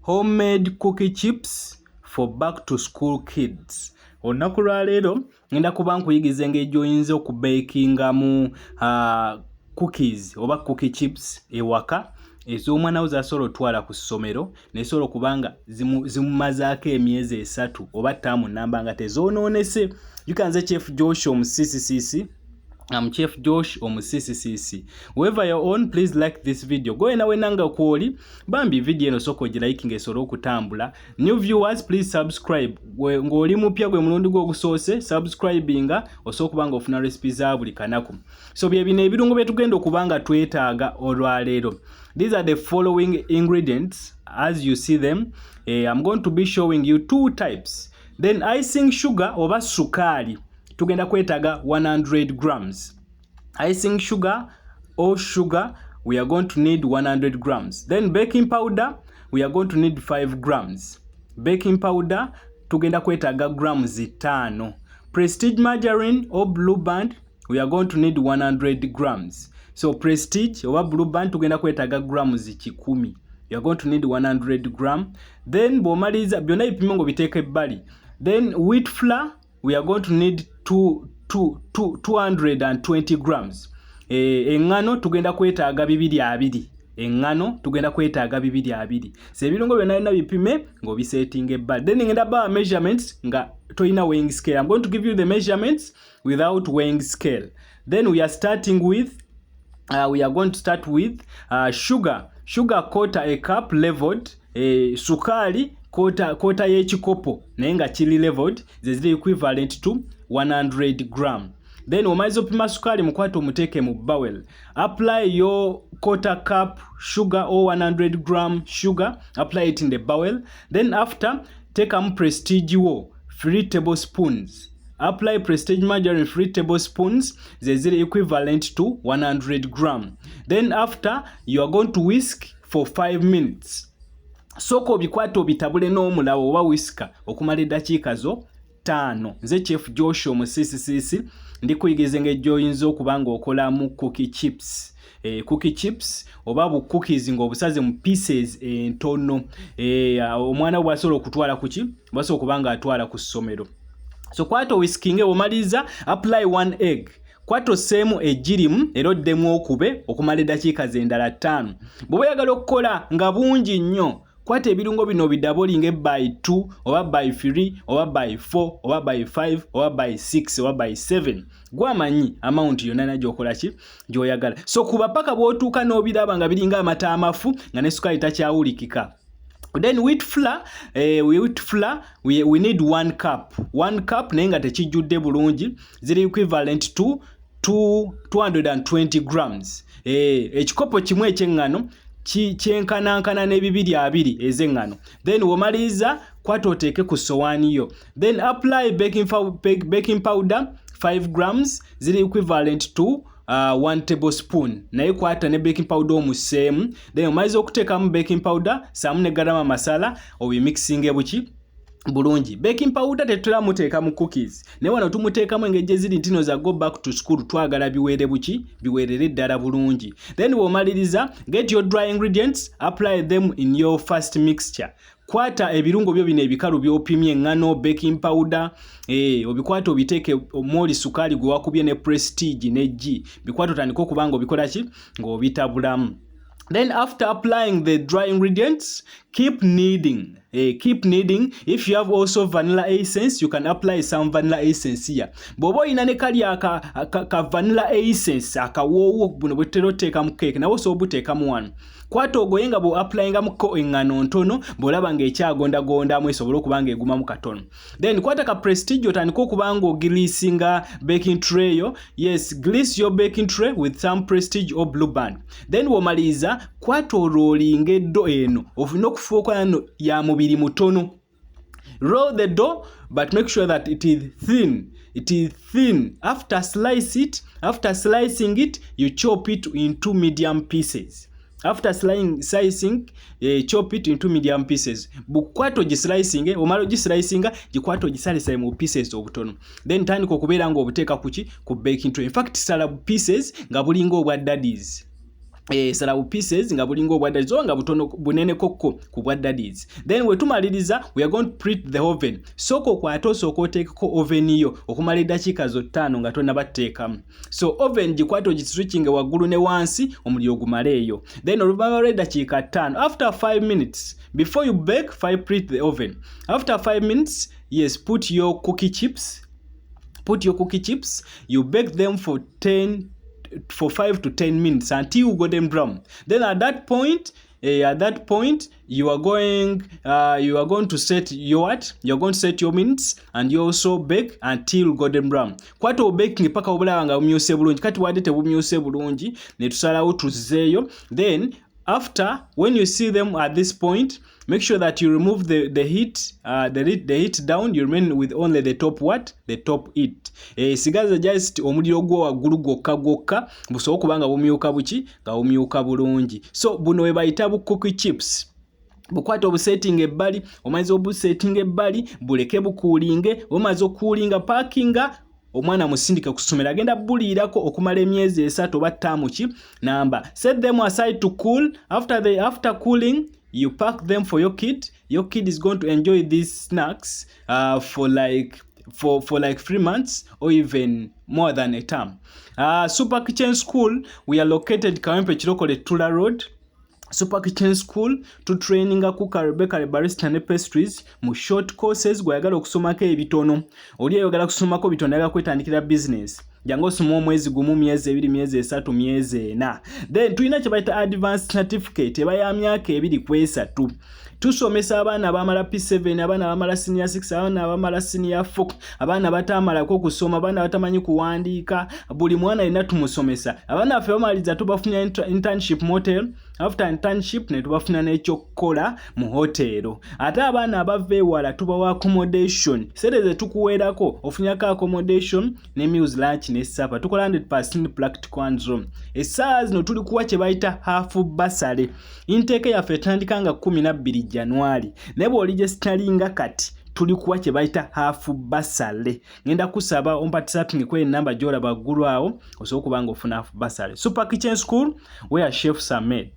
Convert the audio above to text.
homemade cookie chips for back to school kids. Olunaku lwa leero ngenda kuba nkuyigiza engeri gy'oyinza okubakingamu cookies oba cookie chips ewaka ez'omwana wo z'asobola otwala ku ssomero nesobola okubanga zimumazaako emyezi 3 oba ttaamu nnamba nga tezoonoonese. Yukanze Chef Josh Omusiisisiisi. I'm Chef Josh Omusiisisiisi. Whoever you're on, please like this video. Go and wenanga kwoli bambi video eno soko giliking esobola okutambula. New viewers, please subscribe. Ng'oli mupya gwe mulundi gwo ogusoose subscribinga osobola okubanga ofuna recipes za buli kanaku. So bye bino ebirungo bye tugenda okubanga twetaaga olwaleero. These are the following ingredients as you see them. I'm going to be showing you 2 types. Then icing sugar oba sukali tugenda kwetaaga 100 grams. Icing sugar or sugar we are going to need 100 grams. Then baking powder we are going to need 5 grams. Baking powder tugenda kwetaaga grams 5. Prestige margarine or blue band we are going to need 100 grams. So prestige oba blue band tugenda kwetaaga grams 10. You are going to need 100 gram. Then bomaliza byonna bipimo ngo biteeke ebbali. Then wheat flour we are going to need 220 grams. Engano tugenda kwetaaga 220. Engano tugenda kwetaaga 220. Se ebirungo byonna bipime ng'obisetinga ebbali. Then ngenda ba measurements nga toyina weighing scale. I'm going to give you the measurements without weighing scale. Then we are starting with going to start with sugar. Sugar quarter a cup leveled. Sukali quarter y'ekikopo naye nga kiri leveled ziri equivalent to 100 gram. Then omaliza opima sukali mukwate omuteeke mu bowel. Apply your quarter cup sugar or 100 gram sugar. Apply it in the bowel. Then after take prestige wo 3 tablespoons. Apply prestige margarine 3 tablespoons ziri equivalent to 100 gram. Then after you are going to whisk for 5 minutes. Soko obikwata obitabule n'omulawo oba whisker okumala eddakiika zo 5. Nze Chef Josh Omusiisisiisi ndi kuyigiza engeri gy'oyinza okubanga okolamu cookie chips. Cookie chips oba bu cookies ng'obusaze mu pieces entono. Omwana bw'asobola okutwala kuki bw'asobola okubanga atwala ku ssomero. So kwata whisking omaliza apply 1 egg. Kwata osseemu ejjirimu era oddemu okube okumala eddakiika ze endala 5. Bw'oba oyagala okukola nga bungi nnyo kwata ebirungo bino bidabolinge by 2 oba by 3 oba by 4 oba by 5 oba by 6 oba by 7. Gwamanyi amount yonna nagyokola ki gy'oyagala. So kuba paka bw'otuuka n'obiraba nga biringa amata amafu nga ne sukali takyawulikika. Then wheat flour, we need 1 cup. 1 cup naye nga tekijjudde bulungi ziri equivalent to 220 grams. Ekikopo kimu eky'engano kyenkanankana ne 220 ez'engano. Then womaliza kwata oteeke ku sowaani yo. Then apply baking powder 5 grams ziri equivalent to 1 tablespoon. Naye kwata ne baking powder omuseemu. Then omaliza okuteekamu baking powder saamu ne garama masala obimixinge buki bulungi. Baking powder tetula muteeka mu cookies. Ne wano tumuteekamu engeri ziri ntino za go back to school twagala biwere buki biwerere ddala bulungi. Then womaliriza get your dry ingredients, apply them in your first mixture. Kwata ebirungo byo bino ebikalu by'opimye engano, baking powder, obikwata obiteeke omuli sukali gwe wakubye ne prestige ne G. Bikwata otandika okubanga obikola ki ng'obitabulamu. Then after applying the dry ingredients, keep kneading. Keep kneading. If you have also vanilla essence, you can apply some vanilla essence here. Bobo ina ne kali aka vanilla essence akawoowo buno bwetero teeka mu cake nawo so buteeka mu 1. Kwata ogoyenga bo applyinga muko engano ntono bolaba ng'ekyagondagondamu esobola okubanga eguma mu katono. Then kwata ka prestige otandika okubanga ogiriisinga baking tray yo. Yes, grease your baking tray with some prestige or blue band. Then womaliza kwata oroolinga eddo eno ofuna okufuuka yano ya mubiri mutono. Roll the dough but make sure that it is thin. It is thin. After slicing it, you chop it into medium pieces. After slicing, chop it into medium pieces. Bukwato gislicing, omalo gislicinga, jikwato gisalisa mu pieces obutono. Then tandika okubeera nga obuteeka kuki ku baking tray. In fact, sala pieces nga bulinga obwa daddies. salawo pieces nga bulingo obwa daddies oba nga butono bunene kokko ku bwa daddies. Then we tumaliriza we are going to preheat the oven. Soko okwate osooka oteekeko oven yo okumala eddakiika zo 5 nga tonnabateekamu. So oven gikwate ogiswitchinge waggulu ne wansi omuliro gumaleeyo. Then oluvannyuma lw'eddakiika 5 after 5 minutes before you bake preheat the oven. After 5 minutes, yes, put your cookie chips. You bake them for 5 to 10 minutes until you got them brown. Then at that point you are going to set your minutes and you also bake until you got them brown. Kwata obaking paka obulaba nga bumyuse bulungi. Kati wadde tebumyuse bulungi ne tusalawo tuzeeyo. Then after, when you see them at this point, make sure that you remove the heat down. You remain with only the top heat. Sigaza just omuliro gwo waggulu gwokka busobola okubanga bumyuka buki nga bumyuka bulungi. So buno we bayita bu cookie chips. Bukwata obusetting ebbali, omaze obusetting ebbali, buleke bukuulinge, omaze okuulinga parkinga omwana musindika kusomera agenda buliirako okumala emyezi 3 oba 5 ki namba. Set them aside to cool. After cooling, you pack them for your kid. Your kid is going to enjoy these snacks for like 3 months or even more than a term. Super Kitchen School, we are located Kawempe Kirokole Tula Road. Super Kitchen School to training cooker, bakery, barista ne pastries mu short courses gwayagala okusomako ebitono. Oli ayagala kusomako bitono yagala kwetandikira business. Jango somo mwezi gumu, myezi 2, myezi 3, myezi 4. Then tulina kye bayita advanced certificate eba ya myaka 2 ku 3. Tusomesa abaana abamala P7, abaana abamala senior 6, abaana abamala senior 4, abaana batamalako kusoma, abaana batamanyi kuwandiika, buli mwana alina tumusomesa. Abaana affe bamaliriza tubafunya internship motel. After internship ne tubafuna n'ekyokukola mu hotelo. Ate abaana abava ewala tubawa accommodation. Sente ze tukuweerako ofunyako accommodation ne meals, lunch ne supper. Tukola 100% practical hands-on. Essaawa zino tuli kuwa kye bayita half bursary. Intake yaffe etandika nga 12 January. Ne bw'oligestalinga kati tuli kuwa kye bayita half bursary. Ngenda kusaba ompatisapinge kwe namba gy'olaba ggulu awo osobola okuba nga ofuna half bursary. Super Kitchen School where chefs are made.